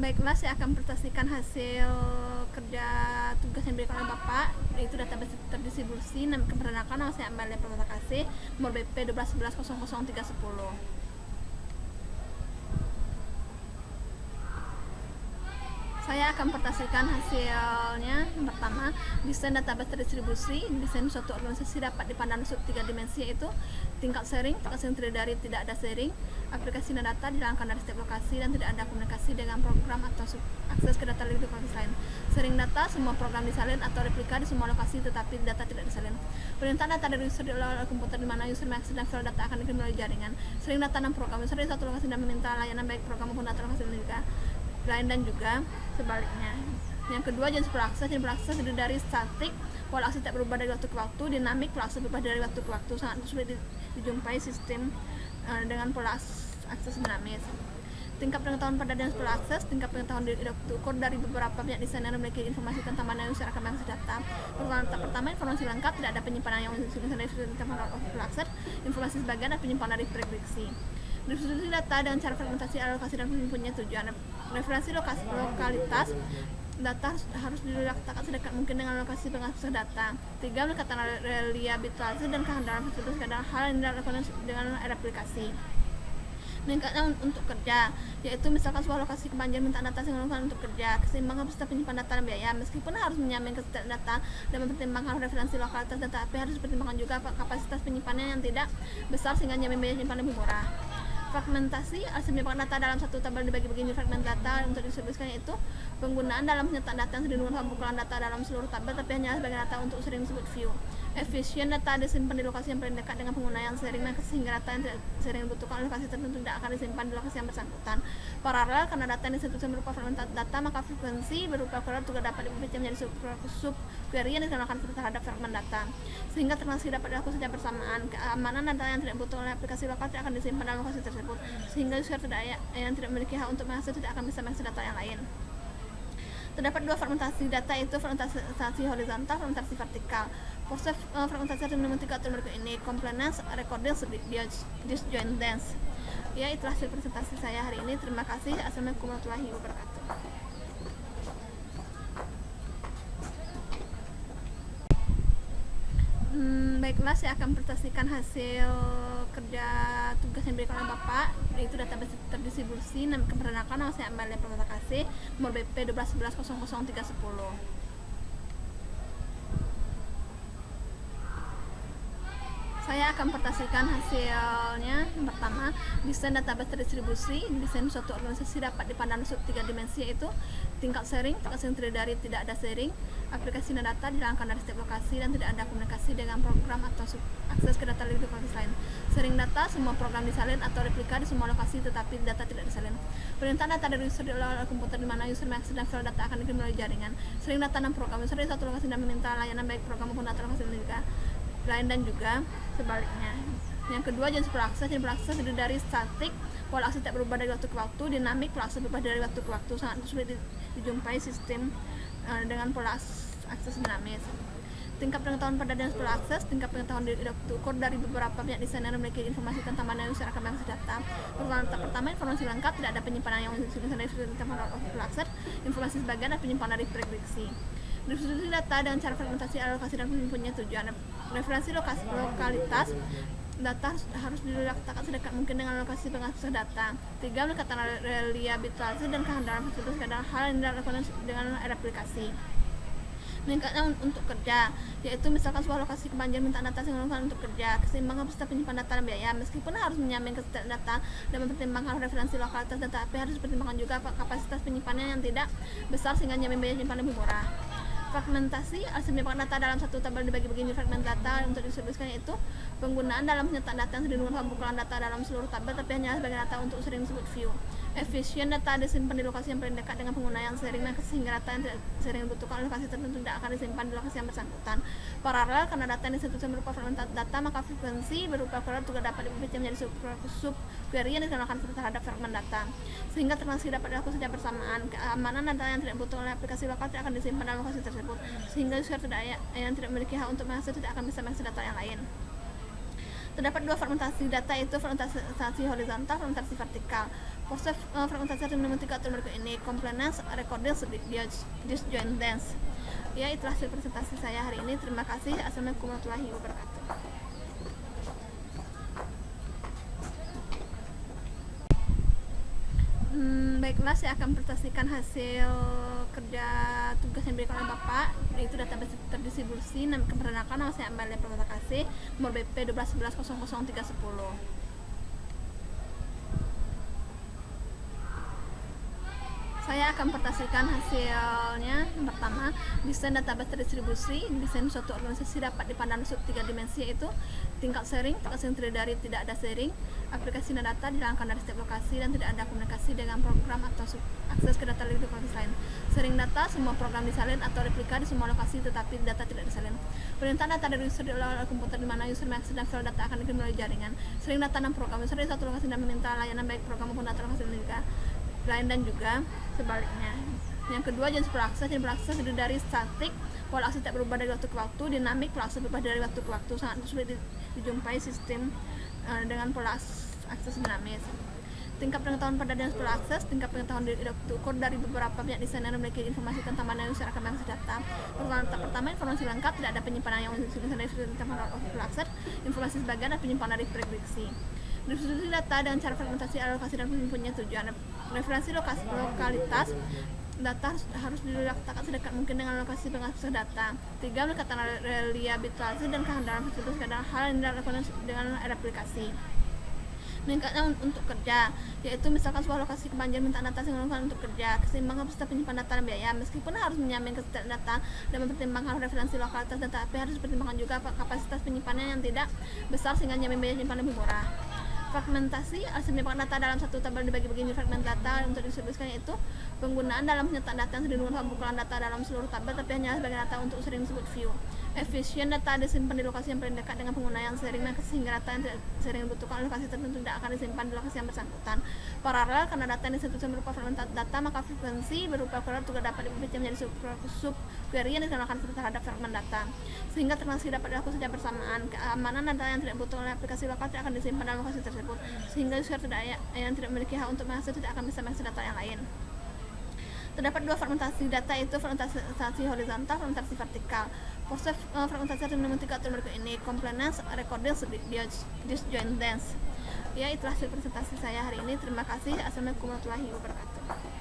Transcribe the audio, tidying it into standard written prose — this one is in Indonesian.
Baiklah, saya akan presentasikan hasil kerja tugas yang diberikan oleh Bapak, yaitu database terdistribusi, nama keberanakan, nama saya Amalia Permata Kasih, nomor BP 1211000310. Saya akan presentasikan hasilnya. Yang pertama, desain database terdistribusi. Desain suatu organisasi dapat dipandang sub 3 dimensi, yaitu tingkat sharing terdiri dari tidak ada sharing, aplikasi dan data dijalankan dari setiap lokasi, dan tidak ada komunikasi dengan program atau akses ke data dari lokasi lain. Sharing data, semua program disalin atau replika di semua lokasi, tetapi data tidak disalin. Perintah data dari user diolah oleh komputer, di mana user mengakses dan file data akan dikirim melalui jaringan. Sharing data dan program user di satu lokasi dan meminta layanan baik program maupun data lokasi lain dan juga sebaliknya. Yang kedua, jenis pola akses. Jenis pola akses terdiri dari statik, pola akses tidak berubah dari waktu ke waktu, dinamik, pola akses berubah dari waktu ke waktu. Sangat sulit dijumpai sistem dengan pola akses dinamis. Tingkat pengetahuan pada jenis pola akses. Tingkat pengetahuan diukur dari beberapa pihak desainer yang memiliki informasi tentang mana user akan mengakses data. Pertama, informasi lengkap, tidak ada penyimpanan yang dari pola akses. Informasi sebagian dan penyimpanan dari prediksi. Distribusi data dengan cara fragmentasi, alokasi, dan mempunyai tujuan. Referensi lokalitas. Data harus diletakkan sedekat mungkin dengan lokasi pengakses data. 3. Meningkatkan reliabilitas dan kehandalan fasilitas kadang hal yang dilakukan dengan aplikasi. Meningkatnya untuk kerja, yaitu misalkan sebuah lokasi kebanjiran minta data yang dilakukan untuk kerja. Keseimbangan kapasitas penyimpan data dan biaya. Meskipun harus menjamin kesetiaan data dan mempertimbangkan referensi lokalitas data, tapi harus dipertimbangkan juga kapasitas penyimpanannya yang tidak besar sehingga menjamin biaya penyimpanan lebih murah. Fragmentasi, menyimpan data dalam satu tabel dibagi-bagi fragmen data untuk didistribusikan, yaitu penggunaan dalam penyataan data yang terdiri dari kumpulan data dalam seluruh tabel, tapi hanya sebagian data untuk sering disebut view. Efisien, data disimpan di lokasi yang paling dekat dengan pengguna yang sering, sehingga data yang tidak sering dibutuhkan oleh lokasi tertentu tidak akan disimpan di lokasi yang bersangkutan. Paralel, karena data yang disimpan berupa fragmen data, maka frekuensi berupa query juga dapat dipecah menjadi sub-query yang dikenakan terhadap fragmen data, sehingga transaksi dapat dilakukan secara bersamaan. Keamanan data yang tidak dibutuhkan oleh aplikasi lokal tidak akan disimpan dalam lokasi tersebut, sehingga user yang tidak memiliki hak untuk mengakses tidak akan bisa mengakses data yang lain. Terdapat dua fragmentasi data, yaitu fragmentasi horizontal, fragmentasi vertikal. Proses fragmentasi harus menemukan tiga atur berikut ini: compliance, recording, disjointness. Ya, itulah hasil presentasi saya hari ini. Terima kasih. Assalamualaikum warahmatullahi wabarakatuh. Baiklah, saya akan presentasikan hasil kerja tugas yang diberikan oleh Bapak, yaitu database terdistribusi, nama keberanakan, nama saya Amalia Permata Kasih, nomor BP 1211000310. Saya akan presentasikan hasilnya. Yang pertama, desain database terdistribusi. Desain suatu organisasi dapat dipandang sub 3 dimensi, yaitu tingkat sharing terdiri dari tidak ada sharing, aplikasi dan data dijalankan dari setiap lokasi, dan tidak ada komunikasi dengan program atau akses ke data dari lokasi lain. Sharing data, semua program disalin atau replika di semua lokasi, tetapi data tidak disalin. Perintah data dari user diolah oleh komputer, di mana user mengakses dan file data akan dikirim melalui jaringan. Sharing data dan program user di satu lokasi dan meminta layanan baik program maupun data lokasi lain dan juga sebaliknya. Yang kedua, jenis pola akses. Jenis pola akses terdiri dari statik, pola akses tidak berubah dari waktu ke waktu, dinamik, pola akses berubah dari waktu ke waktu. Sangat sulit dijumpai sistem dengan pola akses dinamis. Tingkat pengetahuan pada jenis pola akses. Tingkat pengetahuan diukur dari beberapa pihak desainer yang memiliki informasi tentang mana user akan mengakses data. Pertama, informasi lengkap, tidak ada penyimpanan yang dari pola akses. Informasi sebagian dan penyimpanan dari prediksi. Distribusi data dengan cara fragmentasi, alokasi, dan mempunyai tujuan. Referensi lokalitas. Data harus diletakkan sedekat mungkin dengan lokasi pengakses data. 3. Meningkatkan reliabilitas dan kehandalan fasilitas kadang hal yang dilakukan dengan aplikasi. Meningkatnya untuk kerja, yaitu misalkan sebuah lokasi kebanjiran minta data yang dilakukan untuk kerja. Keseimbangan kapasitas penyimpan data dan biaya. Meskipun harus menjamin kesetiaan data dan mempertimbangkan referensi lokalitas data, tapi harus dipertimbangkan juga kapasitas penyimpanannya yang tidak besar sehingga menjamin biaya penyimpanan lebih murah. Fragmentasi, menyimpan data dalam satu tabel dibagi-bagi fragmen data untuk didistribusikan, yaitu penggunaan dalam penyataan data yang terdiri dari kumpulan data dalam seluruh tabel, tapi hanya sebagian data untuk sering disebut view. Efisien, data disimpan di lokasi yang paling dekat dengan pengguna yang sering, sehingga data yang tidak sering dibutuhkan oleh lokasi tertentu tidak akan disimpan di lokasi yang bersangkutan. Paralel, karena data yang disimpan berupa fragmen data, maka frekuensi berupa query juga dapat dipecah menjadi sub-query yang dikenakan terhadap fragmen data, sehingga transaksi dapat dilakukan secara bersamaan. Keamanan data yang tidak dibutuhkan oleh aplikasi lokal tidak akan disimpan dalam lokasi tersebut, sehingga user yang tidak memiliki hak untuk mengakses tidak akan bisa mengakses data yang lain. Terdapat dua fragmentasi data, yaitu fragmentasi horizontal, fragmentasi vertikal. Proses fragmentasi harus menemukan tiga atur berikut ini: compliance, recordings, disjoint dance. Ya, itulah hasil presentasi saya hari ini. Terima kasih. Assalamualaikum warahmatullahi wabarakatuh. Baiklah, saya akan presentasikan hasil kerja tugas yang diberikan oleh Bapak, yaitu database terdistribusi, nama keberanakan, nama saya Amalia Permata Kasih, nomor BP 1211000310. Saya akan presentasikan hasilnya. Yang pertama, desain database terdistribusi. Desain suatu organisasi dapat dipandang sub 3 dimensi, yaitu tingkat sharing, terdiri dari tidak ada sharing, aplikasi dan data dijalankan dari setiap lokasi, dan tidak ada komunikasi dengan program atau akses ke data dari lokasi lain. Sharing data, semua program disalin atau replika di semua lokasi, tetapi data tidak disalin. Perintah data dari user diolah oleh komputer, di mana user mengakses dan file data akan dikirim melalui jaringan. Sharing data dan program user di satu lokasi dan meminta layanan baik program maupun data lokasi lain, dan juga sebaliknya. Yang kedua, jenis pola akses. Jenis pola akses terdiri dari statik, pola akses tidak berubah dari waktu ke waktu; dinamik, pola akses berubah dari waktu ke waktu. Sangat sulit dijumpai sistem dengan pola akses dinamis. Tingkat pengetahuan pada jenis pola akses. Tingkat pengetahuan diukur dari beberapa pihak desainer yang memiliki informasi tentang mana user akan mengakses data. Pertama, informasi lengkap, tidak ada penyimpanan yang dari pola akses. Informasi sebagian dan penyimpanan dari prediksi. Distribusi data dengan cara fragmentasi, alokasi, dan mempunyai tujuan. Referensi lokalitas data harus diletakkan sedekat mungkin dengan lokasi pengakses data. 3. Meningkatkan reliabilitas dan kehandalan fasilitas kadang hal yang dilakukan dengan aplikasi. Meningkatnya untuk kerja, yaitu misalkan sebuah lokasi kebanjiran minta data yang dilakukan untuk kerja. Keseimbangan kapasitas penyimpan data dan biaya. Meskipun harus menjamin ketersediaan data dan mempertimbangkan referensi lokalitas data, tapi harus dipertimbangkan juga kapasitas penyimpanannya yang tidak besar sehingga menjamin biaya penyimpan lebih murah. Fragmentasi, harus menyimpan data dalam satu tabel dibagi-bagi fragmen data untuk didistribusikan, yaitu penggunaan dalam penyataan data yang terdiri dari kumpulan data dalam seluruh tabel, tapi hanya sebagian data untuk sering disebut view. Efisien, data disimpan di lokasi yang paling dekat dengan pengguna yang sering, sehingga data yang tidak sering dibutuhkan oleh lokasi tertentu tidak akan disimpan di lokasi yang bersangkutan. Paralel, karena data yang disimpan berupa fragmen data, maka frekuensi berupa query juga dapat dipecah menjadi sub-query yang dikenakan terhadap fragmen data, sehingga transaksi dapat dilakukan secara bersamaan. Keamanan, data yang tidak dibutuhkan oleh aplikasi lokal tidak akan disimpan dalam lokasi tersebut, sehingga user yang tidak memiliki hak untuk mengakses tidak akan bisa mengakses data yang lain. Terdapat dua fragmentasi data, yaitu fragmentasi horizontal, fragmentasi vertikal. Proses fragmentasi harus menemukan tiga atur berikut ini: compliance, recordings, disjoint dance. Ya, itulah hasil presentasi saya hari ini. Terima kasih. Assalamualaikum warahmatullahi wabarakatuh.